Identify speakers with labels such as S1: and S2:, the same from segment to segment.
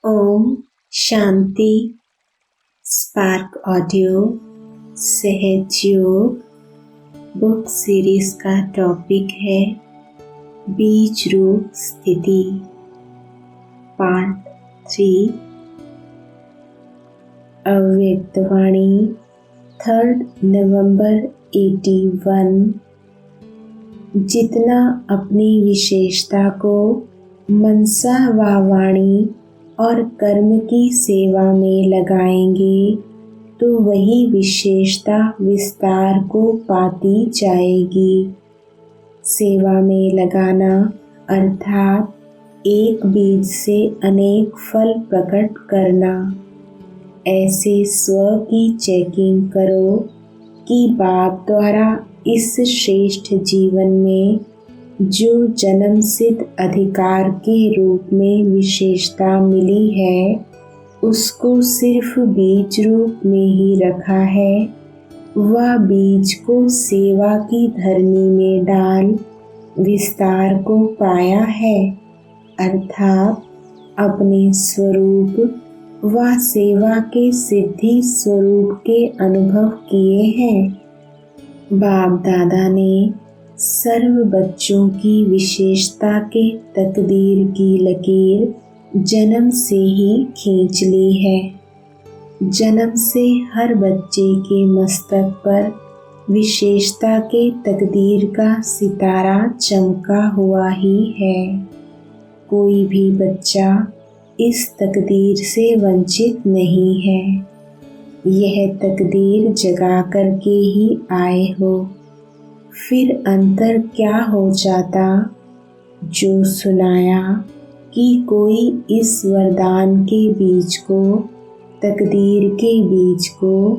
S1: Om Shanti. Spark audio सहज योग book series का टॉपिक है बीज रूप स्थिति, पार्ट 3। अव्यक्तवाणी 3 नवंबर 81। जितना अपनी विशेषता को मनसा व वाणी और कर्म की सेवा में लगाएंगे तो वही विशेषता विस्तार को पाती जाएगी। सेवा में लगाना अर्थात एक बीज से अनेक फल प्रकट करना। ऐसे स्व की चेकिंग करो कि बाप द्वारा इस श्रेष्ठ जीवन में जो जन्म सिद्ध अधिकार के रूप में विशेषता मिली है उसको सिर्फ बीज रूप में ही रखा है। वह बीज को सेवा की धरनी में डाल विस्तार को पाया है, अर्थात अपने स्वरूप व सेवा के सिद्धि स्वरूप के अनुभव किए हैं। बाप दादा ने सर्व बच्चों की विशेषता के तकदीर की लकीर जन्म से ही खींच ली है। जन्म से हर बच्चे के मस्तक पर विशेषता के तकदीर का सितारा चमका हुआ ही है। कोई भी बच्चा इस तकदीर से वंचित नहीं है। यह तकदीर जगा करके ही आए हो। फिर अंतर क्या हो जाता जो सुनाया कि कोई इस वरदान के बीज को, तकदीर के बीज को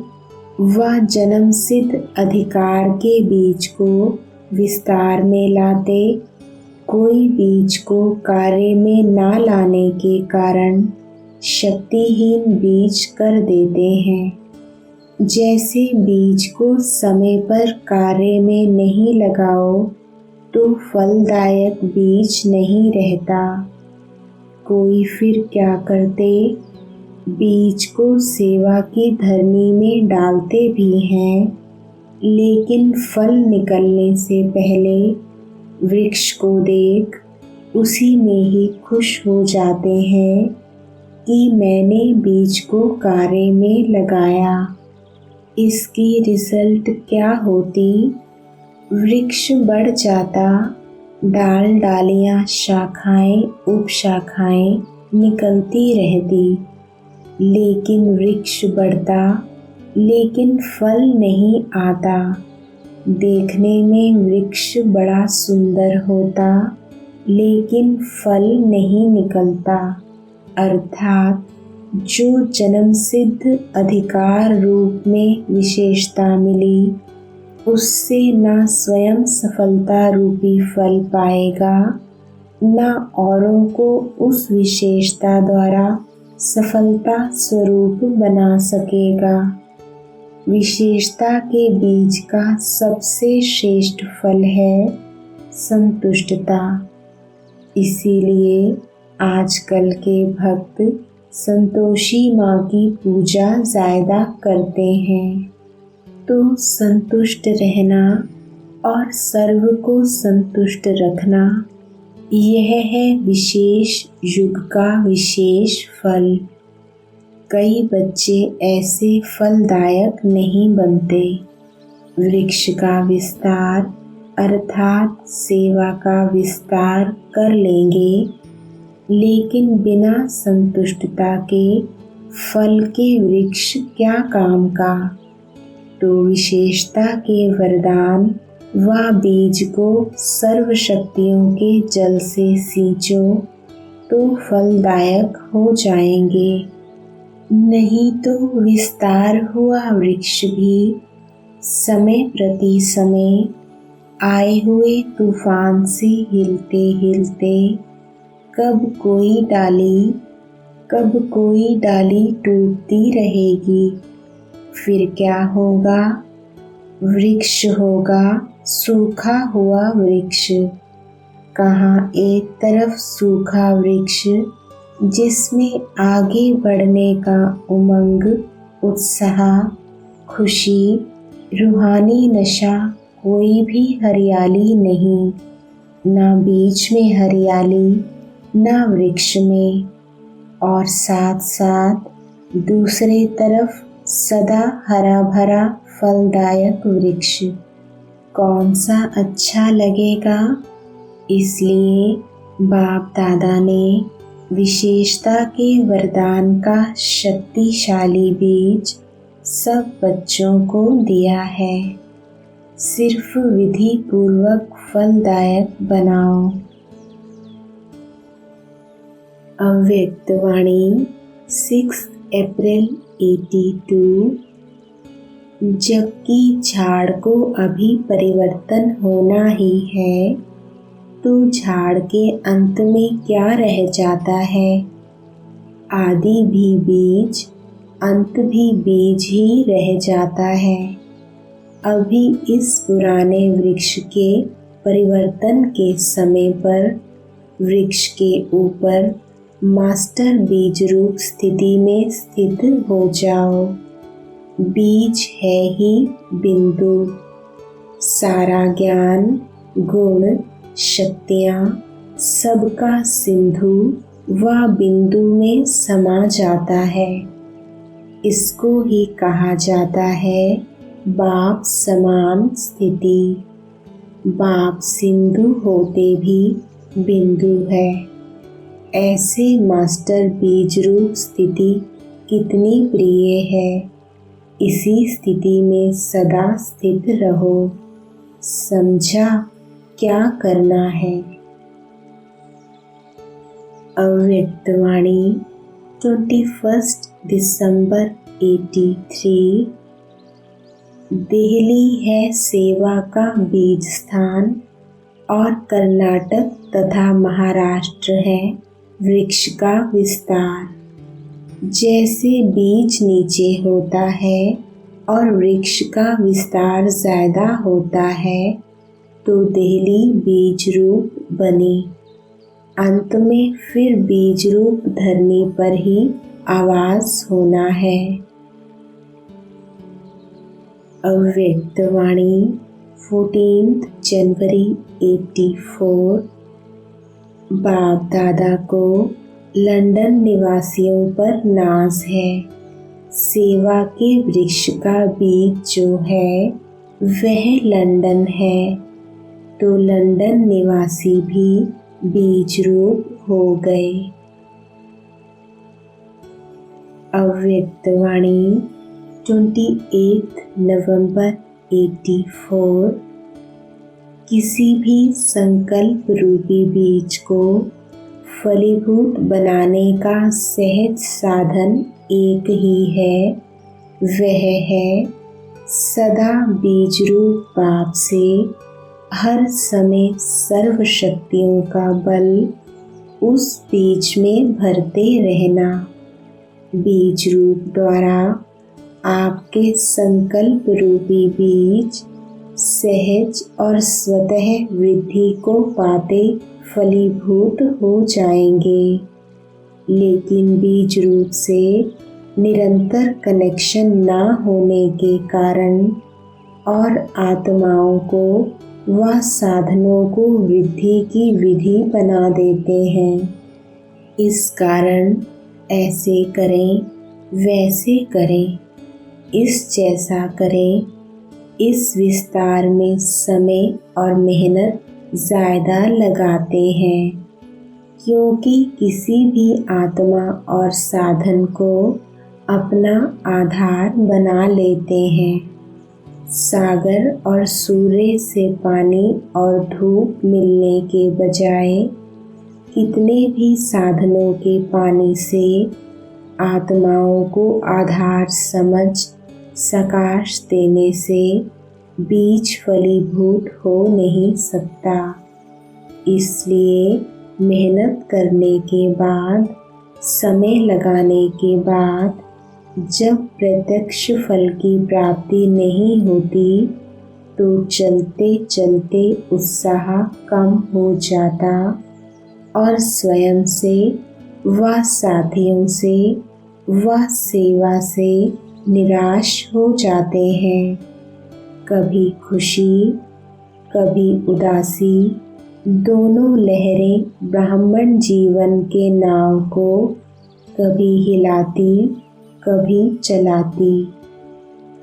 S1: व जन्म सिद्ध अधिकार के बीज को विस्तार में लाते, कोई बीज को कार्य में ना लाने के कारण शक्तिहीन बीज कर देते हैं। जैसे बीज को समय पर कार्य में नहीं लगाओ तो फलदायक बीज नहीं रहता। कोई फिर क्या करते, बीज को सेवा की धरनी में डालते भी हैं, लेकिन फल निकलने से पहले वृक्ष को देख उसी में ही खुश हो जाते हैं कि मैंने बीज को कार्य में लगाया। इसकी रिजल्ट क्या होती, वृक्ष बढ़ जाता, डाल डालियां शाखाएं उपशाखाएं निकलती रहती, लेकिन वृक्ष बढ़ता लेकिन फल नहीं आता। देखने में वृक्ष बड़ा सुंदर होता लेकिन फल नहीं निकलता, अर्थात जो जन्म सिद्ध अधिकार रूप में विशेषता मिली उससे न स्वयं सफलता रूपी फल पाएगा, न औरों को उस विशेषता द्वारा सफलता स्वरूप बना सकेगा। विशेषता के बीज का सबसे श्रेष्ठ फल है संतुष्टता। इसीलिए आजकल के भक्त संतोषी माँ की पूजा ज़्यादा करते हैं। तो संतुष्ट रहना और सर्व को संतुष्ट रखना, यह है विशेष युग का विशेष फल। कई बच्चे ऐसे फलदायक नहीं बनते। वृक्ष का विस्तार अर्थात सेवा का विस्तार कर लेंगे, लेकिन बिना संतुष्टता के फल के वृक्ष क्या काम का। तो विशेषता के वरदान व बीज को सर्व शक्तियों के जल से सींचो तो फलदायक हो जाएंगे। नहीं तो विस्तार हुआ वृक्ष भी समय प्रति समय आए हुए तूफान से हिलते हिलते कब कोई डाली टूटती रहेगी। फिर क्या होगा, वृक्ष होगा सूखा हुआ वृक्ष। कहाँ एक तरफ सूखा वृक्ष जिसमें आगे बढ़ने का उमंग, उत्साह, खुशी, रूहानी नशा, कोई भी हरियाली नहीं, ना बीज में हरियाली, ना वृक्ष में, और साथ साथ दूसरे तरफ सदा हरा भरा फलदायक वृक्ष। कौन सा अच्छा लगेगा? इसलिए बाप दादा ने विशेषता के वरदान का शक्तिशाली बीज सब बच्चों को दिया है। सिर्फ विधि पूर्वक फलदायक बनाओ। अव्यक्त वाणी 6 अप्रैल 82। जबकि झाड़ को अभी परिवर्तन होना ही है, तो झाड़ के अंत में क्या रह जाता है? आदि भी बीज, अंत भी बीज ही रह जाता है। अभी इस पुराने वृक्ष के परिवर्तन के समय पर वृक्ष के ऊपर मास्टर बीज रूप स्थिति में स्थित हो जाओ। बीज है ही बिंदु। सारा ज्ञान, गुण, शक्तियाँ सबका सिंधु व बिंदु में समा जाता है। इसको ही कहा जाता है बाप समान स्थिति। बाप सिंधु होते भी बिंदु है। ऐसे मास्टर बीज रूप स्थिति कितनी प्रिय है। इसी स्थिति में सदा स्थित रहो। समझा क्या करना है? अव्यक्त वाणी 21 दिसंबर 83। दिल्ली है सेवा का बीज स्थान और कर्नाटक तथा महाराष्ट्र है वृक्ष का विस्तार। जैसे बीज नीचे होता है और वृक्ष का विस्तार ज़्यादा होता है, तो दिल्ली बीज रूप बनी। अंत में फिर बीज रूप धरनी पर ही आवास होना है। अव्यक्त वाणी 14 जनवरी 84। बाप दादा को लंदन निवासियों पर नाज है। सेवा के वृक्ष का बीज जो है वह लंदन है, तो लंदन निवासी भी बीज रूप हो गए। अव्यक्त वाणी 28 नवंबर 84। किसी भी संकल्प रूपी बीज को फलीभूत बनाने का सहज साधन एक ही है, वह है सदा बीज रूप बाप से हर समय सर्व शक्तियों का बल उस बीज में भरते रहना। बीज रूप द्वारा आपके संकल्प रूपी बीज सहज और स्वतः वृद्धि को पाते फलीभूत हो जाएंगे। लेकिन बीज रूप से निरंतर कनेक्शन ना होने के कारण और आत्माओं को व साधनों को वृद्धि की विधि बना देते हैं। इस कारण ऐसे करें, वैसे करें, इस जैसा करें, इस विस्तार में समय और मेहनत ज़्यादा लगाते हैं, क्योंकि किसी भी आत्मा और साधन को अपना आधार बना लेते हैं। सागर और सूर्य से पानी और धूप मिलने के बजाय कितने भी साधनों के पानी से आत्माओं को आधार समझ सकाश देने से बीज फलीभूत हो नहीं सकता। इसलिए मेहनत करने के बाद, समय लगाने के बाद जब प्रत्यक्ष फल की प्राप्ति नहीं होती, तो चलते चलते उत्साह कम हो जाता और स्वयं से व साथियों से व सेवा से निराश हो जाते हैं। कभी खुशी, कभी उदासी, दोनों लहरें ब्राह्मण जीवन के नाव को कभी हिलाती, कभी चलाती।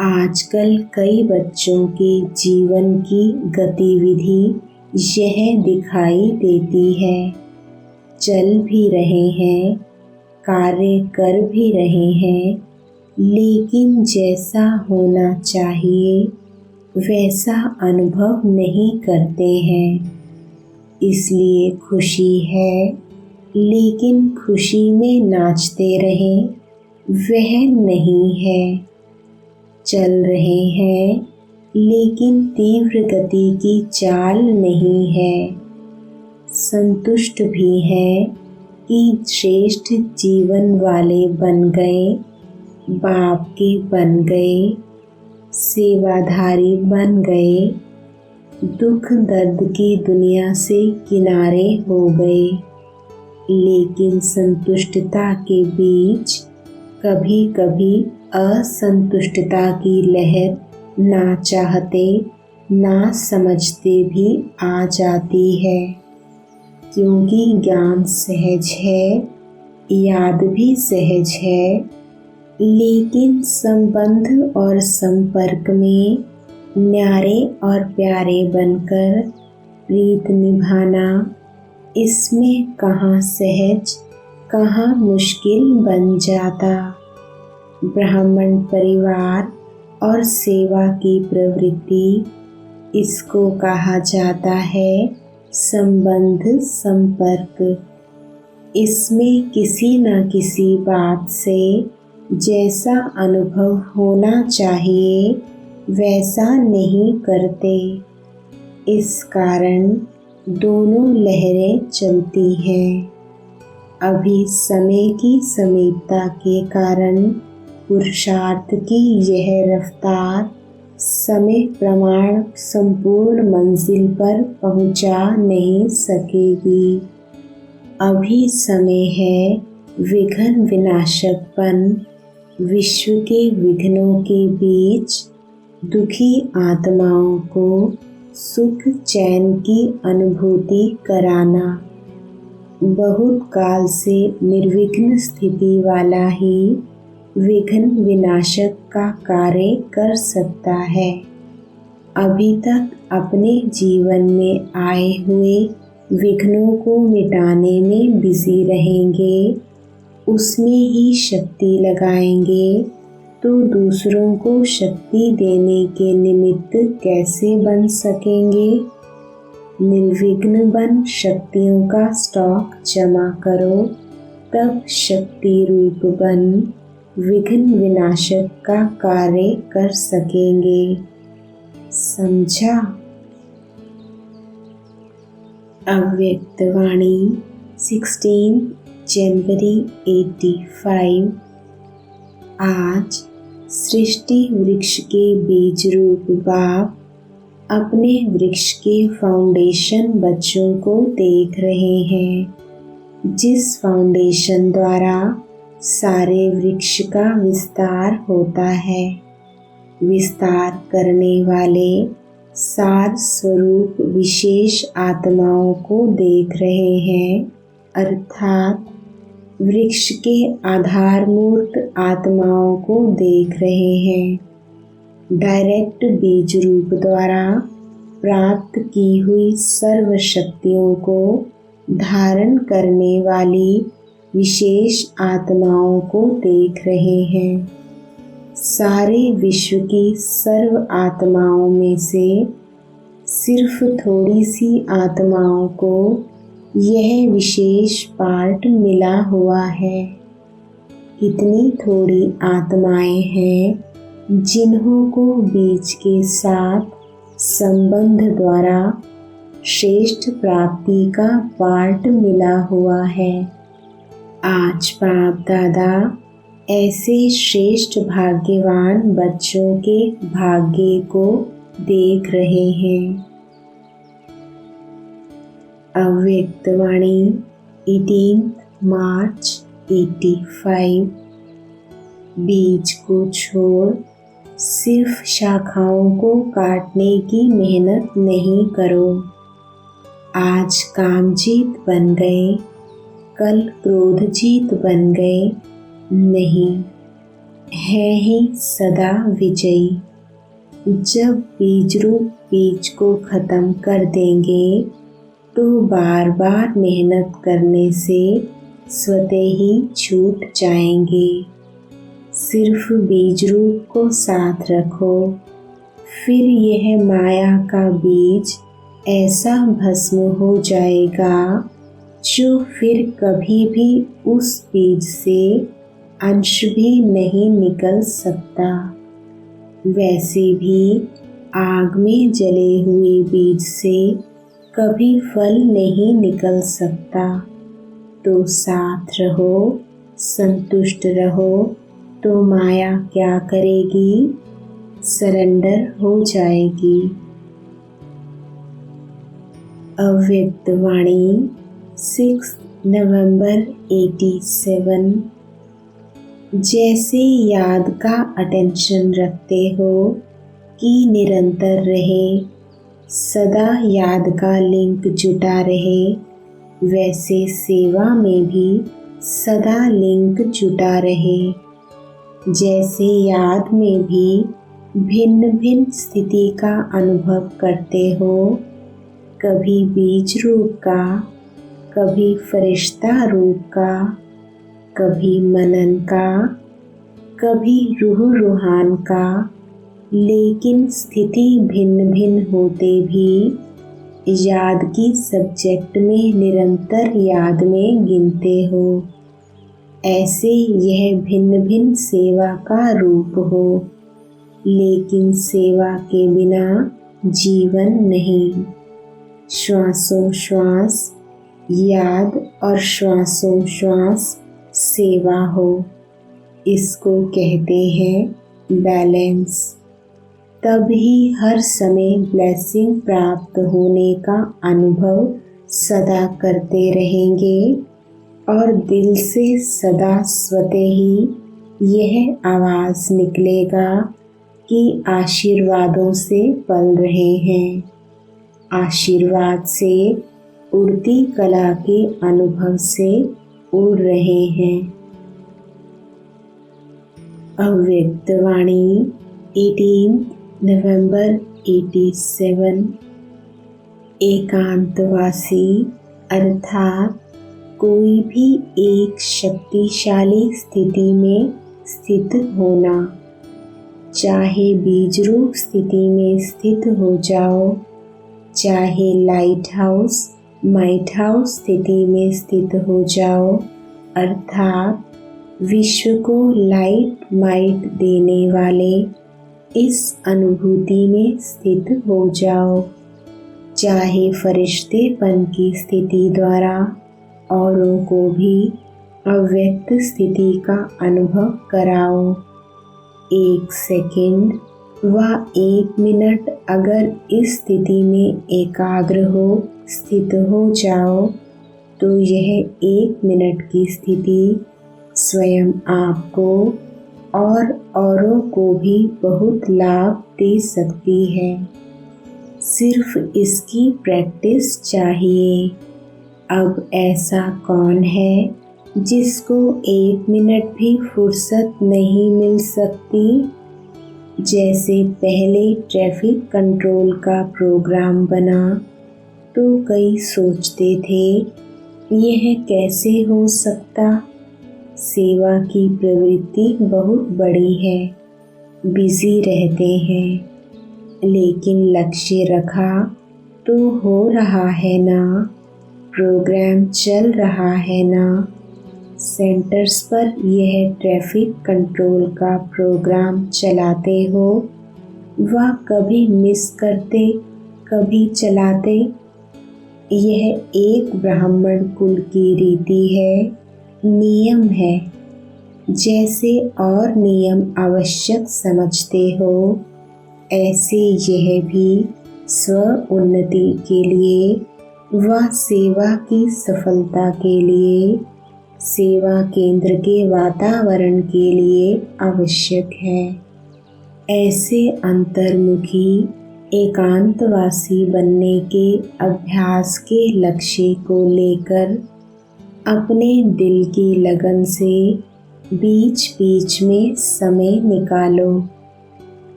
S1: आजकल कई बच्चों के जीवन की गतिविधि यह दिखाई देती है। चल भी रहे हैं, कार्य कर भी रहे हैं, लेकिन जैसा होना चाहिए वैसा अनुभव नहीं करते हैं। इसलिए खुशी है, लेकिन खुशी में नाचते रहें वह नहीं है। चल रहे हैं, लेकिन तीव्र गति की चाल नहीं है। संतुष्ट भी हैं कि श्रेष्ठ जीवन वाले बन गए, बाप के बन गए, सेवाधारी बन गए, दुख दर्द की दुनिया से किनारे हो गए। लेकिन संतुष्टता के बीच कभी कभी असंतुष्टता की लहर ना चाहते ना समझते भी आ जाती है, क्योंकि ज्ञान सहज है, याद भी सहज है, लेकिन संबंध और संपर्क में न्यारे और प्यारे बनकर प्रीत निभाना, इसमें कहाँ सहज कहाँ मुश्किल बन जाता। ब्राह्मण परिवार और सेवा की प्रवृत्ति, इसको कहा जाता है संबंध संपर्क। इसमें किसी न किसी बात से जैसा अनुभव होना चाहिए वैसा नहीं करते। इस कारण दोनों लहरें चलती हैं। अभी समय की समीपता के कारण पुरुषार्थ की यह रफ्तार समय प्रमाण संपूर्ण मंजिल पर पहुंचा नहीं सकेगी। अभी समय है विघ्न विनाशकपन, विश्व के विघ्नों के बीच दुखी आत्माओं को सुख चैन की अनुभूति कराना। बहुत काल से निर्विघ्न स्थिति वाला ही विघ्न विनाशक का कार्य कर सकता है। अभी तक अपने जीवन में आए हुए विघ्नों को मिटाने में बिजी रहेंगे, उसमें ही शक्ति लगाएंगे, तो दूसरों को शक्ति देने के निमित्त कैसे बन सकेंगे। निर्विघ्न बन शक्तियों का स्टॉक जमा करो, तब शक्ति रूप बन विघ्न विनाशक का कार्य कर सकेंगे। समझा। अव्यक्तवाणी 16 जनवरी 85। आज सृष्टि वृक्ष के बीज रूप बाप अपने वृक्ष के फाउंडेशन बच्चों को देख रहे हैं, जिस फाउंडेशन द्वारा सारे वृक्ष का विस्तार होता है। विस्तार करने वाले सार स्वरूप विशेष आत्माओं को देख रहे हैं, अर्थात वृक्ष के आधारमूर्त आत्माओं को देख रहे हैं। डायरेक्ट बीज रूप द्वारा प्राप्त की हुई सर्व शक्तियों को धारण करने वाली विशेष आत्माओं को देख रहे हैं। सारे विश्व की सर्व आत्माओं में से सिर्फ थोड़ी सी आत्माओं को यह विशेष पार्ट मिला हुआ है। कितनी थोड़ी आत्माएं हैं जिन्हों को बीज के साथ संबंध द्वारा श्रेष्ठ प्राप्ति का पार्ट मिला हुआ है। आज बाप दादा ऐसे श्रेष्ठ भाग्यवान बच्चों के भाग्य को देख रहे हैं। अव्यक्तवाणी 18 मार्च 85। बीज को छोड़ सिर्फ शाखाओं को काटने की मेहनत नहीं करो। आज काम जीत बन गए, कल क्रोध जीत बन गए नहीं, है ही सदा विजयी। जब बीज रूप बीज को खत्म कर देंगे तो बार बार मेहनत करने से स्वतः ही छूट जाएंगे। सिर्फ बीज रूप को साथ रखो, फिर यह माया का बीज ऐसा भस्म हो जाएगा जो फिर कभी भी उस बीज से अंश भी नहीं निकल सकता। वैसे भी आग में जले हुए बीज से कभी फल नहीं निकल सकता। तो साथ रहो, संतुष्ट रहो, तो माया क्या करेगी? सरेंडर हो जाएगी। अव्यक्त वाणी 6 नवंबर 87। जैसे याद का अटेंशन रखते हो कि निरंतर रहे, सदा याद का लिंक जुटा रहे, वैसे सेवा में भी सदा लिंक जुटा रहे। जैसे याद में भी भिन्न भिन्न स्थिति का अनुभव करते हो, कभी बीज रूप का, कभी फरिश्ता रूप का, कभी मनन का, कभी रूह रूहान का, लेकिन स्थिति भिन्न भिन्न होते भी याद की सब्जेक्ट में निरंतर याद में गिनते हो। ऐसे यह भिन्न भिन्न सेवा का रूप हो, लेकिन सेवा के बिना जीवन नहीं। श्वासों श्वास याद और श्वासों श्वास सेवा हो, इसको कहते हैं बैलेंस। तब ही हर समय ब्लेसिंग प्राप्त होने का अनुभव सदा करते रहेंगे और दिल से सदा स्वतः ही यह आवाज़ निकलेगा कि आशीर्वादों से पल रहे हैं। आशीर्वाद से उड़ती कला के अनुभव से उड़ रहे हैं। अव्यक्त वाणी 18 नवंबर 87। एकांतवासी अर्थात कोई भी एक शक्तिशाली स्थिति में स्थित होना। चाहे बीज रूप स्थिति में स्थित हो जाओ, चाहे लाइट हाउस माइट हाउस स्थिति में स्थित हो जाओ, अर्थात विश्व को लाइट माइट देने वाले इस अनुभूति में स्थित हो जाओ। चाहे फरिश्तेपन की स्थिति द्वारा औरों को भी अव्यक्त स्थिति का अनुभव कराओ। 1 सेकंड व 1 मिनट अगर इस स्थिति में एकाग्र हो स्थित हो जाओ तो यह 1 मिनट की स्थिति स्वयं आपको और औरों को भी बहुत लाभ दे सकती है। सिर्फ इसकी प्रैक्टिस चाहिए। अब ऐसा कौन है जिसको 1 मिनट भी फुर्सत नहीं मिल सकती? जैसे पहले ट्रैफिक कंट्रोल का प्रोग्राम बना तो कई सोचते थे यह कैसे हो सकता। सेवा की प्रवृत्ति बहुत बड़ी है, बिजी रहते हैं, लेकिन लक्ष्य रखा तो हो रहा है ना, प्रोग्राम चल रहा है ना। सेंटर्स पर यह ट्रैफिक कंट्रोल का प्रोग्राम चलाते हो व कभी मिस करते कभी चलाते। यह एक ब्राह्मण कुल की रीति है, नियम है। जैसे और नियम आवश्यक समझते हो, ऐसे यह भी स्व उन्नति के लिए व सेवा की सफलता के लिए सेवा केंद्र के वातावरण के लिए आवश्यक है। ऐसे अंतर्मुखी एकांतवासी बनने के अभ्यास के लक्ष्य को लेकर अपने दिल की लगन से बीच बीच में समय निकालो।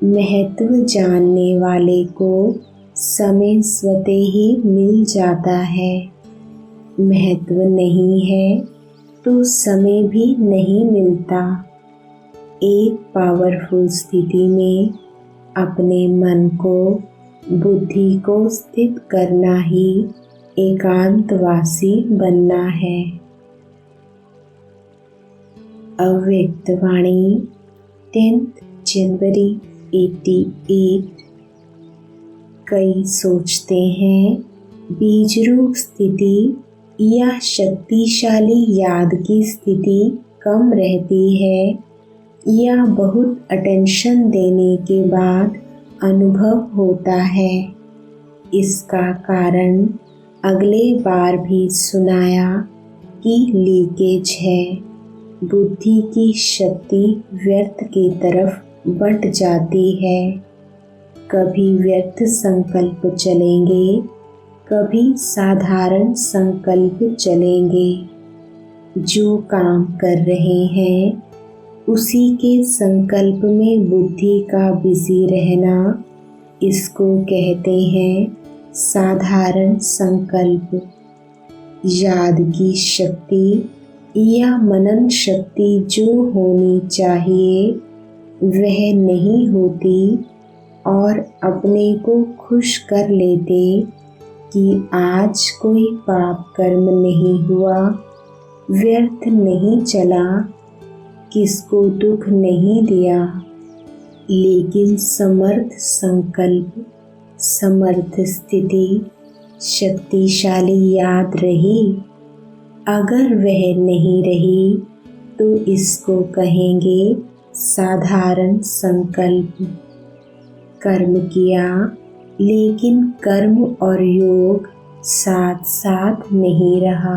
S1: महत्व जानने वाले को समय स्वतः ही मिल जाता है। महत्व नहीं है तो समय भी नहीं मिलता। एक पावरफुल स्थिति में अपने मन को, बुद्धि को स्थित करना ही एकांतवासी बनना है। अव्यक्त वाणी 10 जनवरी 88। कई सोचते हैं बीजरूप स्थिति या शक्तिशाली याद की स्थिति कम रहती है या बहुत अटेंशन देने के बाद अनुभव होता है। इसका कारण अगले बार भी सुनाया कि लीकेज है। बुद्धि की शक्ति व्यर्थ की तरफ बंट जाती है। कभी व्यर्थ संकल्प चलेंगे, कभी साधारण संकल्प चलेंगे। जो काम कर रहे हैं उसी के संकल्प में बुद्धि का बिजी रहना, इसको कहते हैं साधारण संकल्प। याद की शक्ति या मनन शक्ति जो होनी चाहिए वह नहीं होती और अपने को खुश कर लेते कि आज कोई पाप कर्म नहीं हुआ, व्यर्थ नहीं चला, किसको दुख नहीं दिया। लेकिन समर्थ संकल्प, समर्थ स्थिति, शक्तिशाली याद रही। अगर वह नहीं रही तो इसको कहेंगे साधारण संकल्प। कर्म किया लेकिन कर्म और योग साथ साथ नहीं रहा।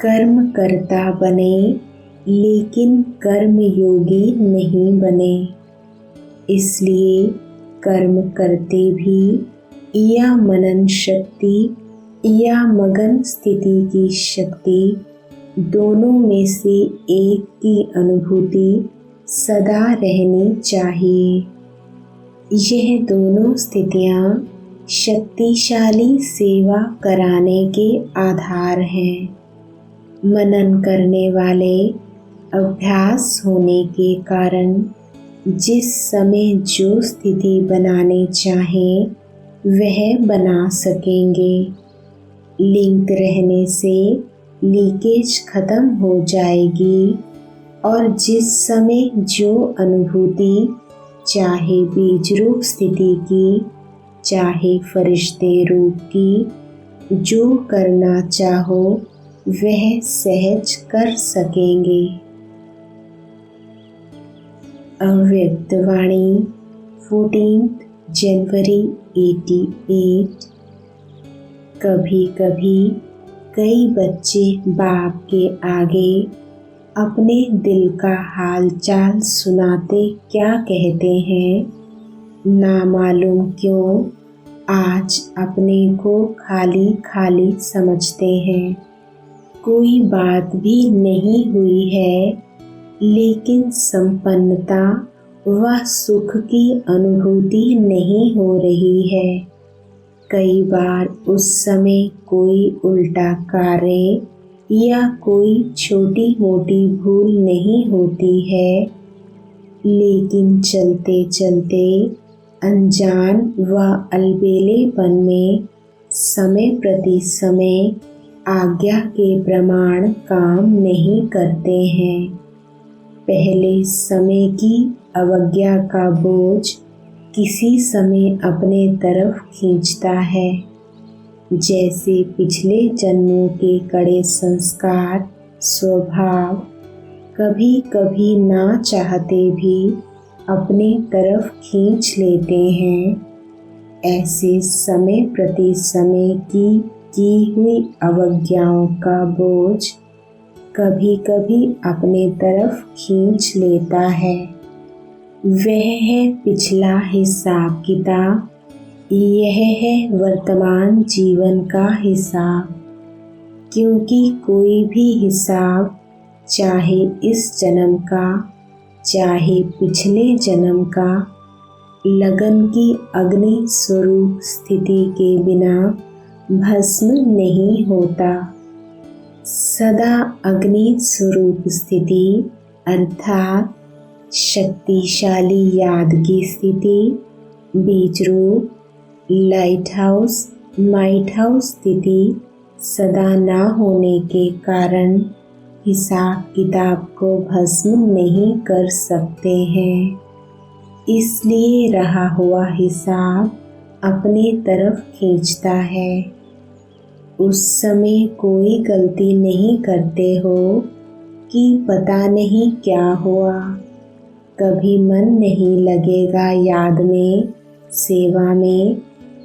S1: कर्म करता बने लेकिन कर्म योगी नहीं बने। इसलिए कर्म करते भी या मनन शक्ति या मगन स्थिति की शक्ति, दोनों में से एक की अनुभूति सदा रहनी चाहिए। यह दोनों स्थितियाँ शक्तिशाली सेवा कराने के आधार हैं। मनन करने वाले अभ्यास होने के कारण जिस समय जो स्थिति बनाने चाहें वह बना सकेंगे। लिंक रहने से लीकेज खत्म हो जाएगी और जिस समय जो अनुभूति, चाहे बीज रूप स्थिति की, चाहे फरिश्ते रूप की, जो करना चाहो वह सहज कर सकेंगे। अव्यक्त वाणी 14 जनवरी 88। कभी कभी कई बच्चे बाप के आगे अपने दिल का हाल चाल सुनाते क्या कहते हैं, ना मालूम क्यों आज अपने को खाली खाली समझते हैं। कोई बात भी नहीं हुई है लेकिन संपन्नता व सुख की अनुभूति नहीं हो रही है। कई बार उस समय कोई उल्टा कार्य या कोई छोटी मोटी भूल नहीं होती है, लेकिन चलते चलते अनजान व अलबेलेपन में समय प्रति समय आज्ञा के प्रमाण काम नहीं करते हैं। पहले समय की अवज्ञा का बोझ किसी समय अपने तरफ खींचता है। जैसे पिछले जन्मों के कड़े संस्कार, स्वभाव कभी कभी ना चाहते भी अपने तरफ खींच लेते हैं, ऐसे समय प्रति समय की हुई अवज्ञाओं का बोझ कभी कभी अपने तरफ खींच लेता है। वह है पिछला हिसाब किताब, यह है वर्तमान जीवन का हिसाब। क्योंकि कोई भी हिसाब, चाहे इस जन्म का चाहे पिछले जन्म का, लगन की अग्नि स्वरूप स्थिति के बिना भस्म नहीं होता। सदा अग्नि स्वरूप स्थिति अर्थात शक्तिशाली याद की स्थिति, बीज रूप, लाइट हाउस, माइट हाउस स्थिति सदा ना होने के कारण हिसाब किताब को भस्म नहीं कर सकते हैं। इसलिए रहा हुआ हिसाब अपने तरफ खींचता है। उस समय कोई गलती नहीं करते हो कि पता नहीं क्या हुआ। कभी मन नहीं लगेगा याद में, सेवा में,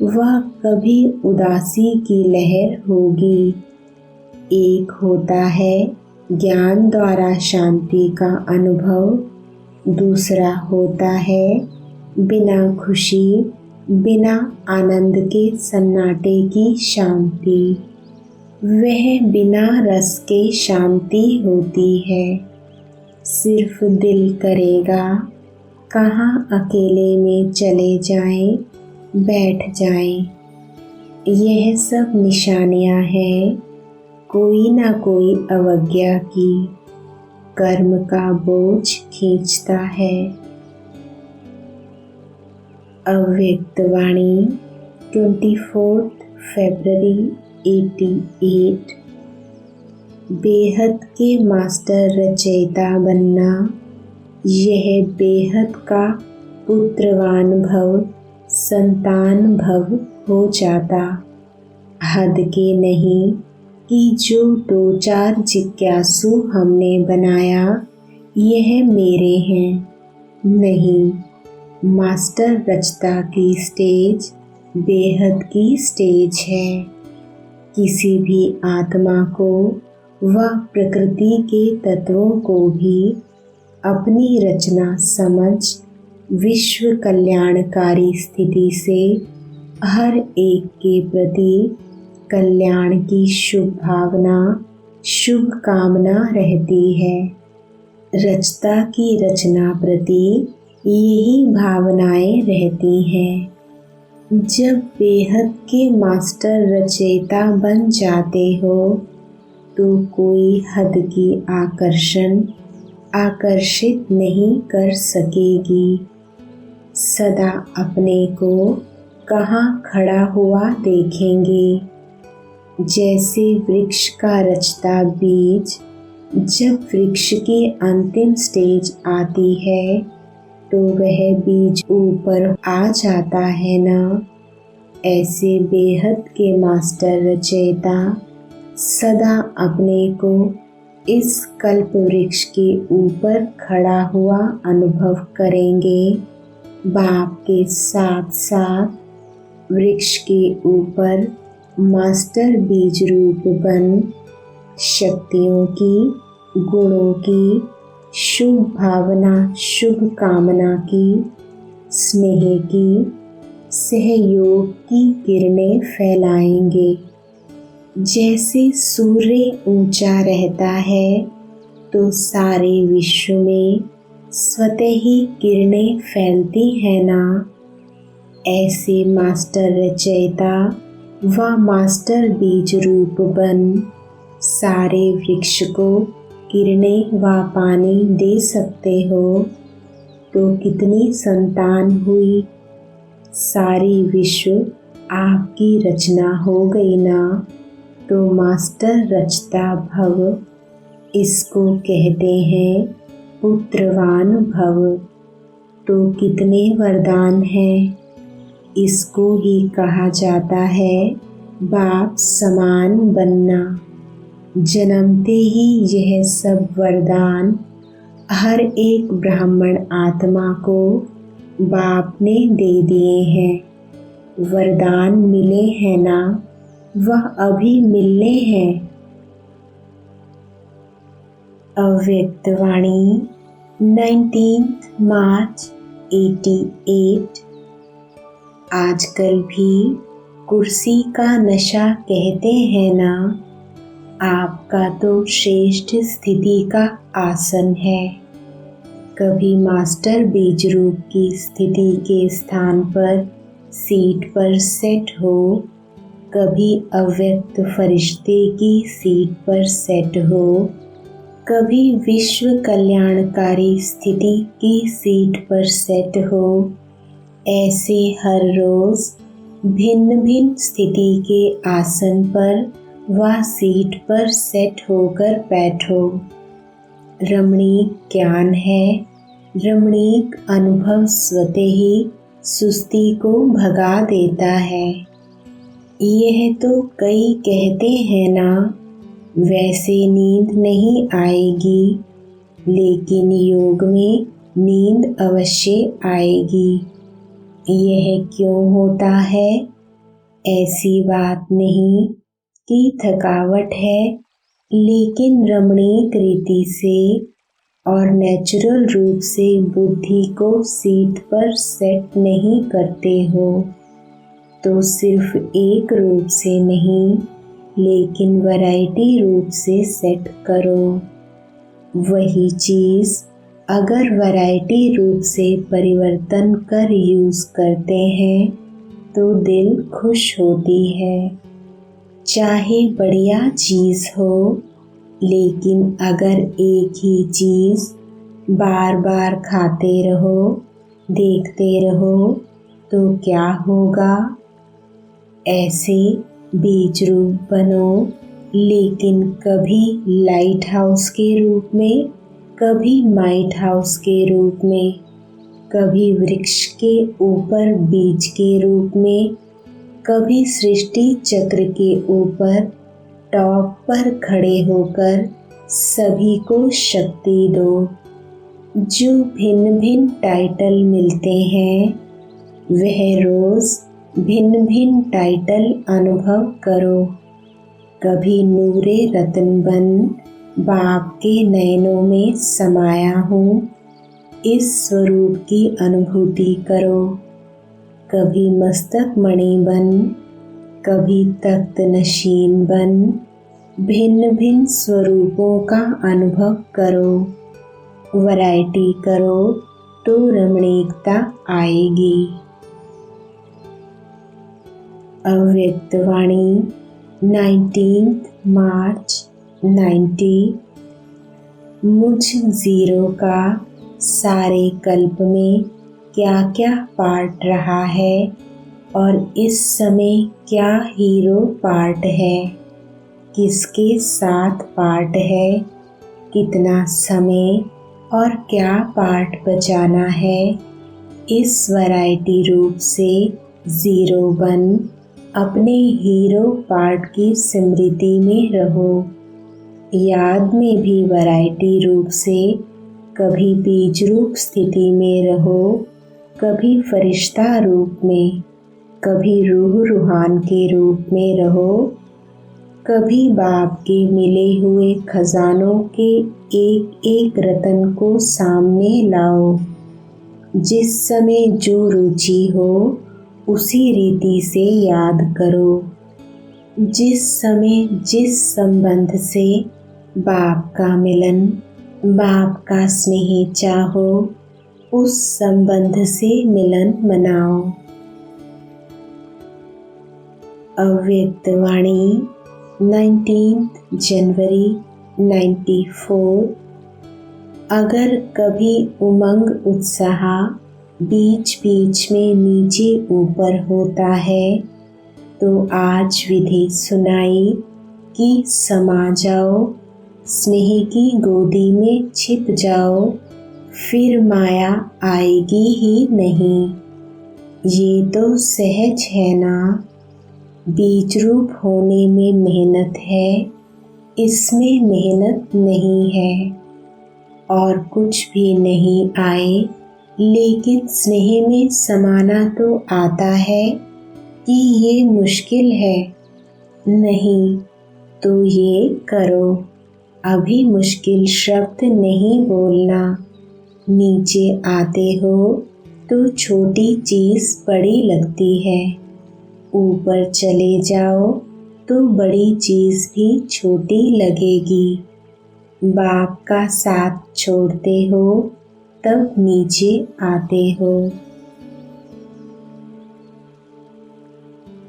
S1: वह कभी उदासी की लहर होगी। एक होता है ज्ञान द्वारा शांति का अनुभव, दूसरा होता है बिना खुशी बिना आनंद के सन्नाटे की शांति। वह बिना रस के शांति होती है। सिर्फ दिल करेगा कहाँ अकेले में चले जाएं, बैठ जाएं। यह सब निशानियां हैं कोई ना कोई अवज्ञा की। कर्म का बोझ खींचता है। अव्यक्त वाणी 24 फरवरी 88। बेहद के मास्टर रचयिता बनना, यह बेहद का पुत्रवान भव, संतान भव हो जाता। हद के नहीं कि जो 2-4 जिज्ञासु हमने बनाया यह मेरे हैं। नहीं, मास्टर रचता की स्टेज बेहद की स्टेज है। किसी भी आत्मा को व प्रकृति के तत्वों को भी अपनी रचना समझ विश्व कल्याणकारी स्थिति से हर एक के प्रति कल्याण की शुभ भावना, शुभ कामना रहती है। रचता की रचना प्रति यही भावनाएं रहती हैं। जब बेहद के मास्टर रचयिता बन जाते हो तो कोई हद की आकर्षित नहीं कर सकेगी। सदा अपने को कहाँ खड़ा हुआ देखेंगे। जैसे वृक्ष का रचता बीज जब वृक्ष की अंतिम स्टेज आती है तो वह बीज ऊपर आ जाता है ना। ऐसे बेहद के मास्टर रचयिता सदा अपने को इस कल्प वृक्ष के ऊपर खड़ा हुआ अनुभव करेंगे। बाप के साथ साथ वृक्ष के ऊपर मास्टर बीज रूप बन शक्तियों की, गुणों की, शुभ भावना, शुभ कामना की, स्नेह की, सहयोग की किरणें फैलाएंगे। जैसे सूर्य ऊंचा रहता है तो सारे विश्व में स्वतः ही किरणें फैलती है ना। ऐसे मास्टर रचयिता व मास्टर बीज रूप बन सारे वृक्ष को किरणें व पानी दे सकते हो तो कितनी संतान हुई। सारी विश्व आपकी रचना हो गई ना। तो मास्टर रचता भव, इसको कहते हैं पुत्रवान भव। तो कितने वरदान हैं। इसको ही कहा जाता है बाप समान बनना। जन्मते ही यह सब वरदान हर एक ब्राह्मण आत्मा को बाप ने दे दिए हैं। वरदान मिले हैं ना, वह अभी मिलने हैं। अव्यक्तवाणी 19 मार्च 88। आजकल भी कुर्सी का नशा कहते हैं ना, आपका तो श्रेष्ठ स्थिति का आसन है। कभी मास्टर बीज रूप की स्थिति के स्थान पर सीट पर सेट हो, कभी अव्यक्त फरिश्ते की सीट पर सेट हो, कभी विश्व कल्याणकारी स्थिति की सीट पर सेट हो। ऐसे हर रोज भिन्न भिन्न स्थिति के आसन पर व सीट पर सेट होकर बैठो। रमणीक ज्ञान है, रमणीक अनुभव स्वतः ही सुस्ती को भगा देता है। यह तो कई कहते हैं ना, वैसे नींद नहीं आएगी, लेकिन योग में नींद अवश्य आएगी। यह क्यों होता है? ऐसी बात नहीं कि थकावट है, लेकिन रमणीक रीति से और नेचुरल रूप से बुद्धि को सीट पर सेट नहीं करते हो, तो सिर्फ एक रूप से नहीं, लेकिन वैरायटी रूप से सेट करो। वही चीज़ अगर वैरायटी रूप से परिवर्तन कर यूज़ करते हैं तो दिल खुश होती है। चाहे बढ़िया चीज़ हो, लेकिन अगर एक ही चीज़ बार बार खाते रहो, देखते रहो, तो क्या होगा? ऐसे बीज रूप बनो, लेकिन कभी लाइट हाउस के रूप में, कभी माइट हाउस के रूप में, कभी वृक्ष के ऊपर बीज के रूप में, कभी सृष्टि चक्र के ऊपर टॉप पर खड़े होकर सभी को शक्ति दो। जो भिन्न भिन्न टाइटल मिलते हैं, वह रोज भिन्न भिन्न टाइटल अनुभव करो। कभी नूरे रतन बन बाप के नयनों में समाया हूँ, इस स्वरूप की अनुभूति करो। कभी मस्तक मणि बन, कभी तख्त नशीन बन, भिन्न भिन्न स्वरूपों का अनुभव करो। वैरायटी करो तो रमणीकता आएगी। अव्यक्तवाणी 19 मार्च 90। मुझ जीरो का सारे कल्प में क्या क्या पार्ट रहा है और इस समय क्या हीरो पार्ट है, किसके साथ पार्ट है, कितना समय और क्या पार्ट बचाना है। इस वैरायटी रूप से जीरो बन अपने हीरो पार्ट की स्मृति में रहो। याद में भी वैरायटी रूप से कभी बीज रूप स्थिति में रहो, कभी फरिश्ता रूप में, कभी रूह रूहान के रूप में रहो, कभी बाप के मिले हुए खजानों के एक एक रतन को सामने लाओ। जिस समय जो रुचि हो उसी रीति से याद करो। जिस समय जिस संबंध से बाप का मिलन, बाप का स्नेह चाहो, उस संबंध से मिलन मनाओ। अव्यक्तवाणी 19 जनवरी 94। अगर कभी उमंग उत्साह बीच बीच में नीचे ऊपर होता है, तो आज विधि सुनाई कि समा जाओ, स्नेह की गोदी में छिप जाओ, फिर माया आएगी ही नहीं। ये तो सहज है ना। बीज रूप होने में मेहनत है, इसमें मेहनत नहीं है। और कुछ भी नहीं आए, लेकिन स्नेह में समाना तो आता है कि ये मुश्किल है। नहीं तो ये करो, अभी मुश्किल शब्द नहीं बोलना। नीचे आते हो तो छोटी चीज बड़ी लगती है, ऊपर चले जाओ तो बड़ी चीज भी छोटी लगेगी। बाप का साथ छोड़ते हो तब नीचे आते हो।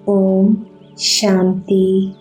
S1: ओम शांति।